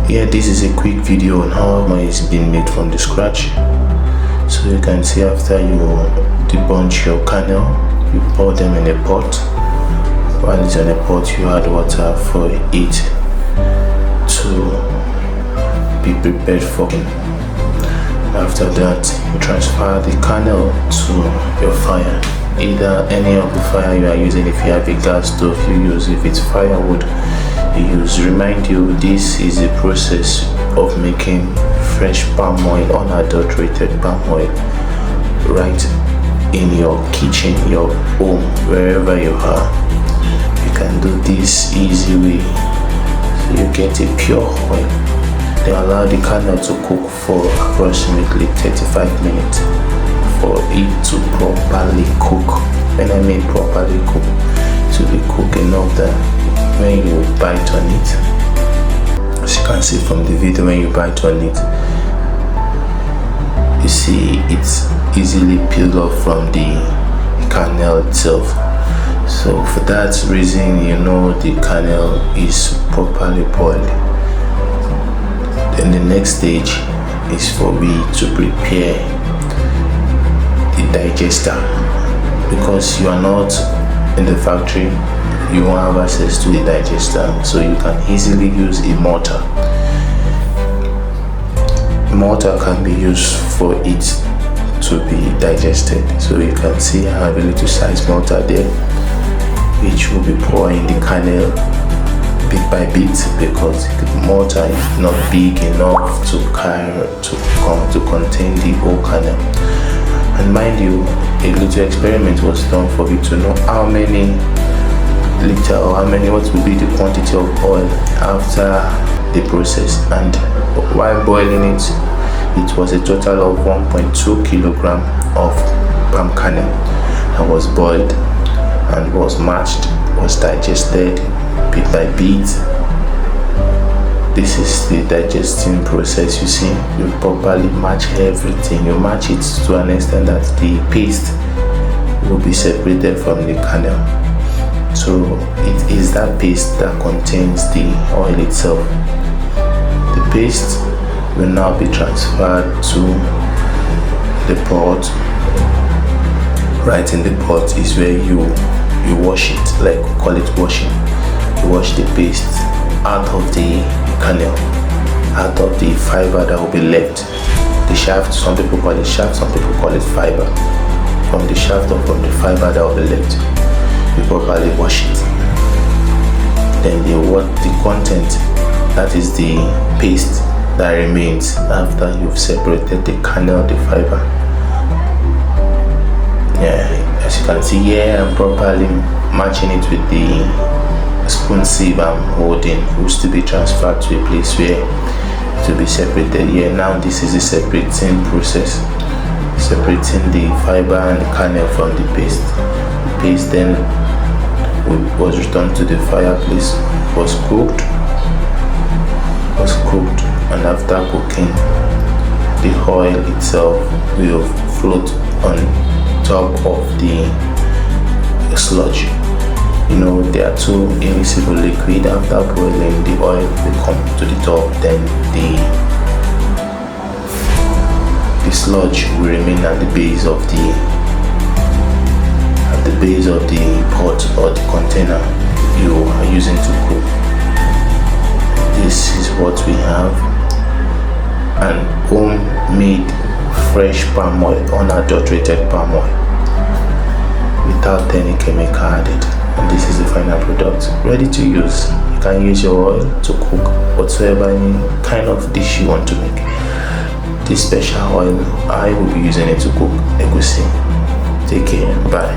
Yeah, this is a quick video on how oil is being made from the scratch. So you can see after you debunch your kernel, you pour them in a pot. While it's in a pot, you add water for it to be prepared for. After that, you transfer the kernel to your fire, either any of the fire you are using. If you have a gas stove, you use. If it's firewood, you use. Remind you, this is a process of making fresh palm oil, unadulterated palm oil, right in your kitchen, your home, wherever you are. You can do this easy way, so you get a pure oil. Then allow the kernel to cook for approximately 35 minutes for it to properly cook. When I mean properly cook, to be cooked enough that when you bite on it, as you can see from the video, when you bite on it, you see it's easily peeled off from the kernel itself. So for that reason, you know the kernel is properly boiled. Then the next stage is for me to prepare the digester. Because you are not in the factory, you won't have access to the digester, so you can easily use a mortar. Mortar can be used for it to be digested. So you can see I have a little size mortar there, which will be pouring the kernel bit by bit, because the mortar is not big enough to contain the whole kernel. And mind you, a little experiment was done for you to know how many liter or what will be the quantity of oil after the process. And while boiling it, it was a total of 1.2 kilogram of palm kernel that was boiled and was mashed, was digested bit by bit. This is the digesting process. You see, you properly match everything. You match it to an extent that the paste will be separated from the kernel. So it is that paste that contains the oil itself. The paste will now be transferred to the pot. Right in the pot is where you wash it, like we call it washing. You wash the paste out of the kernel, out of the fiber that will be left. The shaft, some people call it shaft, some people call it fiber. From the shaft or from the fiber that will be left, you properly wash it. Then the content, that is the paste that remains after you've separated the kernel, the fiber. Yeah, as you can see here, I'm properly matching it with the spoon sieve I'm holding, which to be transferred to a place where to be separated. Here now, this is the separating process, separating the fiber and the kernel from the paste. The paste then was returned to the fireplace, was cooked, and after cooking, the oil itself will float on top of the sludge. You know, there are two immiscible liquid. After boiling, the oil will come to the top, then the sludge will remain at the base of the pot or the container you are using to cook. This is what we have: an homemade fresh palm oil, unadulterated palm oil, without any chemical added. And this is the final product, ready to use. You can use your oil to cook whatsoever kind of dish you want to make. This special oil, I will be using it to cook egusi. Take care, bye.